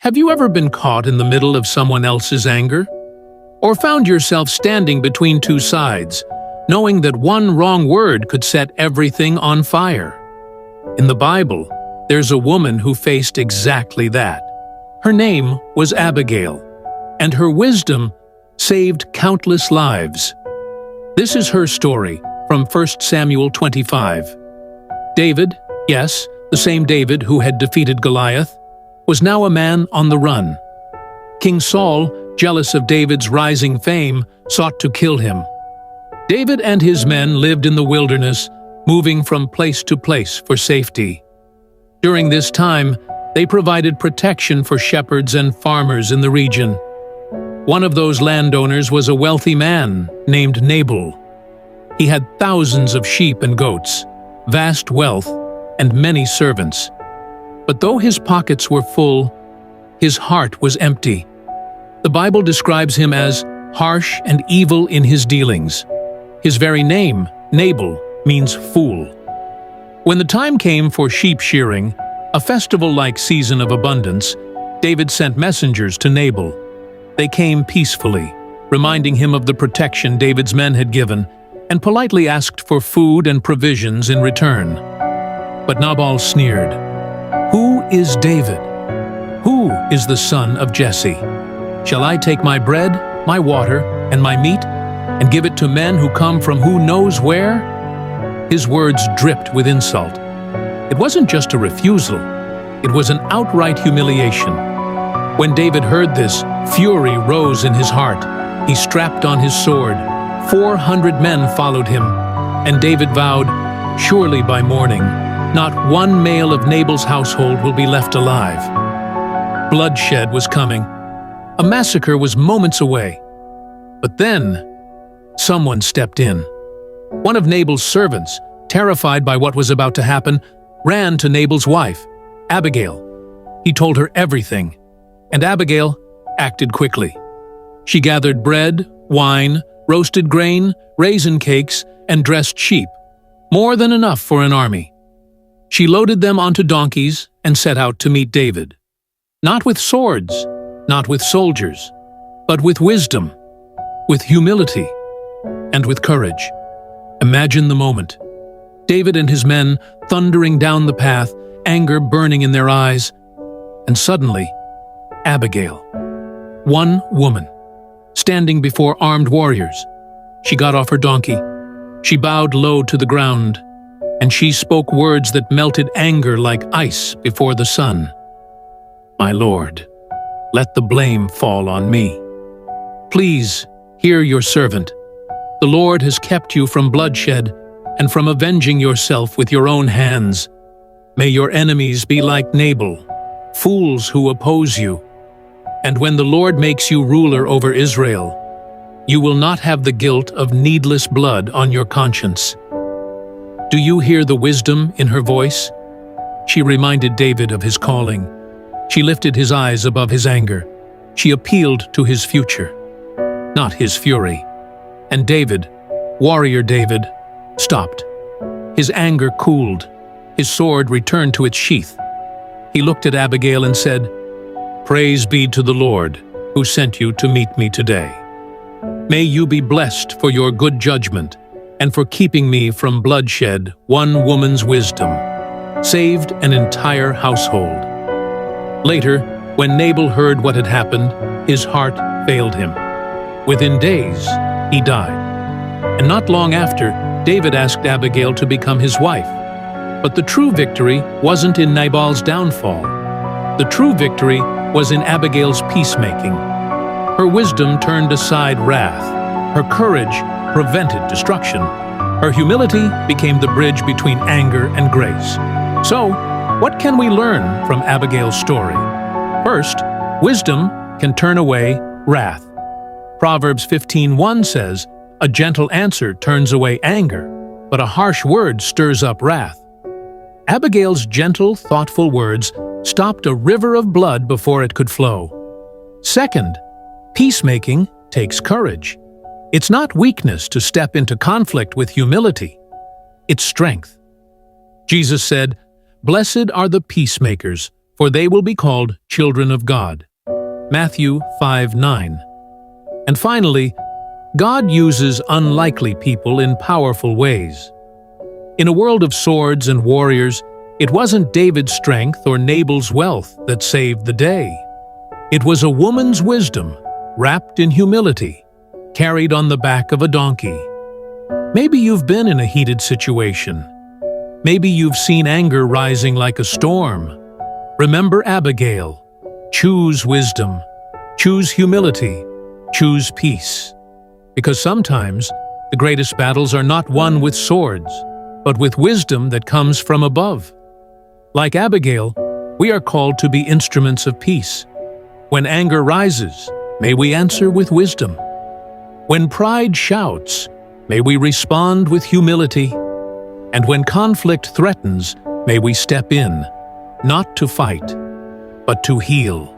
Have you ever been caught in the middle of someone else's anger? Or found yourself standing between two sides, knowing that one wrong word could set everything on fire? In the Bible, there's a woman who faced exactly that. Her name was Abigail, and her wisdom saved countless lives. This is her story from 1 Samuel 25. David, yes, the same David who had defeated Goliath, was now a man on the run. King Saul, jealous of David's rising fame, sought to kill him. David and his men lived in the wilderness, moving from place to place for safety. During this time, they provided protection for shepherds and farmers in the region. One of those landowners was a wealthy man named Nabal. He had thousands of sheep and goats, vast wealth, and many servants. But though his pockets were full, his heart was empty. The Bible describes him as harsh and evil in his dealings. His very name, Nabal, means fool. When the time came for sheep shearing, a festival-like season of abundance, David sent messengers to Nabal. They came peacefully, reminding him of the protection David's men had given, and politely asked for food and provisions in return. But Nabal sneered. "Who is David? Who is the son of Jesse? Shall I take my bread, my water, and my meat, and give it to men who come from who knows where?" His words dripped with insult. It wasn't just a refusal, it was an outright humiliation. When David heard this, fury rose in his heart. He strapped on his sword. 400 men followed him, and David vowed, "Surely by morning, not one male of Nabal's household will be left alive." Bloodshed was coming. A massacre was moments away. But then, someone stepped in. One of Nabal's servants, terrified by what was about to happen, ran to Nabal's wife, Abigail. He told her everything, and Abigail acted quickly. She gathered bread, wine, roasted grain, raisin cakes, and dressed sheep, more than enough for an army. She loaded them onto donkeys and set out to meet David. Not with swords, not with soldiers, but with wisdom, with humility, and with courage. Imagine the moment. David and his men thundering down the path, anger burning in their eyes, and suddenly, Abigail, one woman, standing before armed warriors. She got off her donkey. She bowed low to the ground, and she spoke words that melted anger like ice before the sun. "My lord, let the blame fall on me. Please hear your servant. The Lord has kept you from bloodshed and from avenging yourself with your own hands. May your enemies be like Nabal, fools who oppose you. And when the Lord makes you ruler over Israel, you will not have the guilt of needless blood on your conscience." Do you hear the wisdom in her voice? She reminded David of his calling. She lifted his eyes above his anger. She appealed to his future, not his fury. And David, warrior David, stopped. His anger cooled. His sword returned to its sheath. He looked at Abigail and said, "Praise be to the Lord, who sent you to meet me today. May you be blessed for your good judgment and for keeping me from bloodshed. One woman's wisdom saved an entire household." Later, when Nabal heard what had happened, his heart failed him. Within days, he died. And not long after, David asked Abigail to become his wife. But the true victory wasn't in Nabal's downfall. The true victory was in Abigail's peacemaking. Her wisdom turned aside wrath. Her courage prevented destruction. Her humility became the bridge between anger and grace. So, what can we learn from Abigail's story? First, wisdom can turn away wrath. Proverbs 15:1 says, "A gentle answer turns away anger, but a harsh word stirs up wrath." Abigail's gentle, thoughtful words stopped a river of blood before it could flow. Second, peacemaking takes courage. It's not weakness to step into conflict with humility. It's strength. Jesus said, "Blessed are the peacemakers, for they will be called children of God. Matthew 5:9. And finally, God uses unlikely people in powerful ways. In a world of swords and warriors, it wasn't David's strength or Nabal's wealth that saved the day. It was a woman's wisdom, wrapped in humility, carried on the back of a donkey. Maybe you've been in a heated situation. Maybe you've seen anger rising like a storm. Remember Abigail. Choose wisdom. Choose humility. Choose peace. Because sometimes the greatest battles are not won with swords, but with wisdom that comes from above. Like Abigail, we are called to be instruments of peace. When anger rises, may we answer with wisdom. When pride shouts, may we respond with humility. And when conflict threatens, may we step in, not to fight, but to heal.